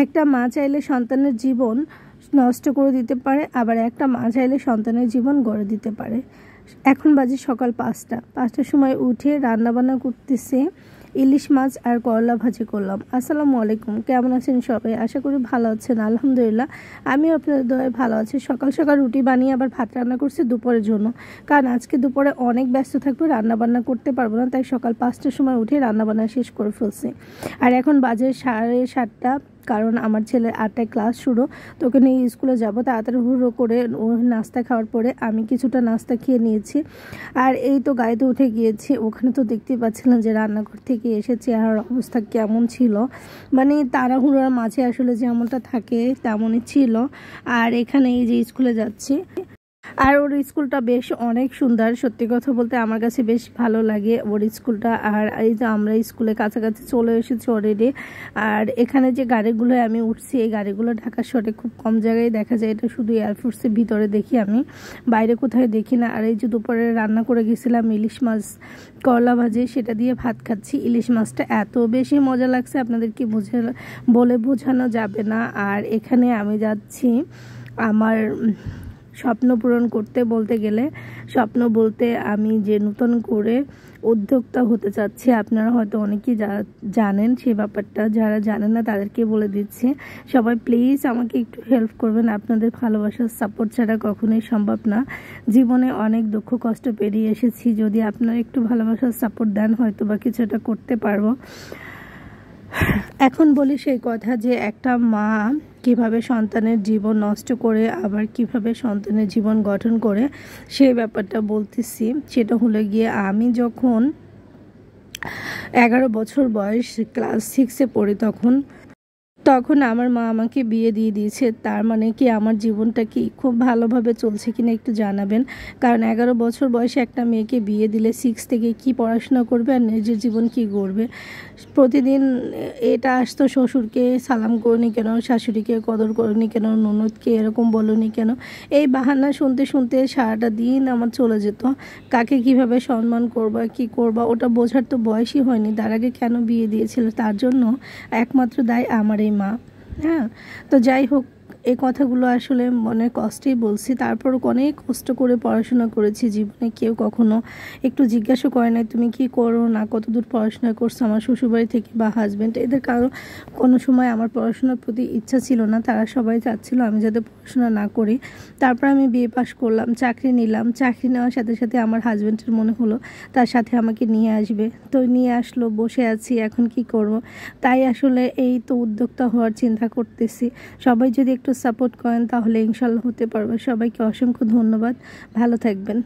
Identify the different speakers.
Speaker 1: একটা মা চাইলে সন্তানের জীবন নষ্ট করে দিতে পারে, আবার একটা মা চাইলে সন্তানের জীবন গড়ে দিতে পারে। এখন বাজে সকাল 5টার সময় উঠে রান্নাবান্না করতেছে। ইলিশ মাছ আর করলা ভাজি করলাম। আসসালামু আলাইকুম, কেমন আছেন সবাই? আশা করি ভালো আছেন। আলহামদুলিল্লাহ আমিও আপনাদের দয়ায় ভালো আছি। সকাল সকাল রুটি বানিয়ে আবার ভাত রান্না করছি দুপুরের জন্য, কারণ আজকে দুপুরে অনেক ব্যস্ত থাকবো, রান্নাবান্না করতে পারবো না, তাই সকাল 5টার সময় উঠে রান্নাবান্না শেষ করে ফেলছি। আর এখন বাজে 7:30, কারণ আমার ছেলের 8টায় ক্লাস শুরু, তো ওকে নিয়ে স্কুলে যাবো। তাড়াতাড়ি হুড়ো করে ও নাস্তা খাওয়ার পরে আমি কিছুটা নাস্তা খেয়ে নিয়েছি। আর এই তো গাড়িতে উঠে গিয়েছি। ওখানে তো দেখতেই পাচ্ছিলাম যে রান্নাঘর থেকে এসে চেহারার অবস্থা কেমন ছিল, মানে তাড়াহুড়োর মাঝে আসলে যেমনটা থাকে তেমনই ছিল। আর এখানে এই যে স্কুলে যাচ্ছি, আর ওর স্কুলটা বেশ অনেক সুন্দর। সত্যি কথা বলতে আমার কাছে বেশ ভালো লাগে ওর স্কুলটা। আর এই যে আমরা স্কুলে কাছাকাছি চলে এসেছি অলরেডি। আর এখানে যে গাড়িগুলো আমি উঠছি, এই গাড়িগুলো ঢাকা শহরে খুব কম জায়গায় দেখা যায়। এটা শুধু এয়ারফোর্সের ভিতরে দেখি, আমি বাইরে কোথায় দেখি না। আর এই যে দুপুরে রান্না করে গেছিলাম ইলিশ মাছ করলা ভাজি, সেটা দিয়ে ভাত খাচ্ছি। ইলিশ মাছটা এত বেশি মজা লাগছে আপনাদেরকে বলে বোঝানো যাবে না। আর এখানে আমি যাচ্ছি আমার স্বপ্ন পূরণ করতে। বলতে গেলে স্বপ্ন বলতে আমি যে নতুন করে উদ্যোক্তা হতে চাচ্ছি। আপনারা হয়তো অনেকেই জানেন সেই ব্যাপারটা, যারা জানেন না তাদেরকে বলে দিচ্ছি। সবাই প্লিজ আমাকে একটু হেল্প করবেন, আপনাদের ভালোবাসার সাপোর্ট ছাড়া কখনোই সম্ভব না। জীবনে অনেক দুঃখ কষ্ট পেরিয়ে এসেছি, যদি আপনারা একটু ভালোবাসার সাপোর্ট দেন হয়তো বা কিছুটা করতে পারবো। এখন বলি সেই কথা যে একটা মা কিভাবে সন্তানের জীবন নষ্ট করে আবার কিভাবে সন্তানের জীবন গঠন করে, সেই ব্যাপারটা বলতেছি। সেটা হলো গিয়ে আমি যখন 11 বছর বয়স, ক্লাস 6-এ পড়ি, তখন আমার মা আমাকে বিয়ে দিয়ে দিয়েছে। তার মানে কি আমার জীবনটা কি খুব ভালোভাবে চলছে কিনা একটু জানাবেন। কারণ 11 বছর বয়সে একটা মেয়েকে বিয়ে দিলে 6 থেকে কি পড়াশোনা করবে আর নিজের জীবন কি গড়বে। প্রতিদিন এটা আসতো, শ্বশুরকে সালাম করনি কেন, শাশুড়িকে কদর করনি কেন, ননদকে এরকম বলনি কেন, এই বাহানা শুনতে শুনতে সারাটা দিন আমার চলে যেত। কাকে কিভাবে সম্মান করবা কি করবা ওটা বোঝার তো বয়সই হয়নি। তার আগে কেন বিয়ে দিয়েছিল, তার জন্য একমাত্র দায় আমার এই মা। হ্যাঁ, তো যাই হোক, এই কথাগুলো আসলে মনের কষ্টেই বলছি। তারপর অনেক কষ্ট করে পড়াশোনা করেছি। জীবনে কেউ কখনো একটু জিজ্ঞাসা করে না তুমি কি করো না, কতদূর পড়াশোনা করছো। আমার শ্বশুরবাড়ি থেকে বা হাজব্যান্ড, এদের কোনো সময় আমার পড়াশোনার প্রতি ইচ্ছা ছিল না। তারা সবাই চাচ্ছিল আমি যাতে পড়াশোনা না করি। তারপর আমি বিয়ে পাশ করলাম, চাকরি নিলাম। চাকরি নেওয়ার সাথে সাথে আমার হাজব্যান্ডের মনে হলো তার সাথে আমাকে নিয়ে আসবে, তো নিয়ে আসলো। বসে আছি, এখন কি করব। তাই আসলে এই তো উদ্যোক্তা হওয়ার চিন্তা করতেছি। সবাই যদি একটু সাপোর্ট করেন তাহলে ইনশাল্লাহ হতে পারবে। সবাইকে অসংখ্য ধন্যবাদ, ভালো থাকবেন।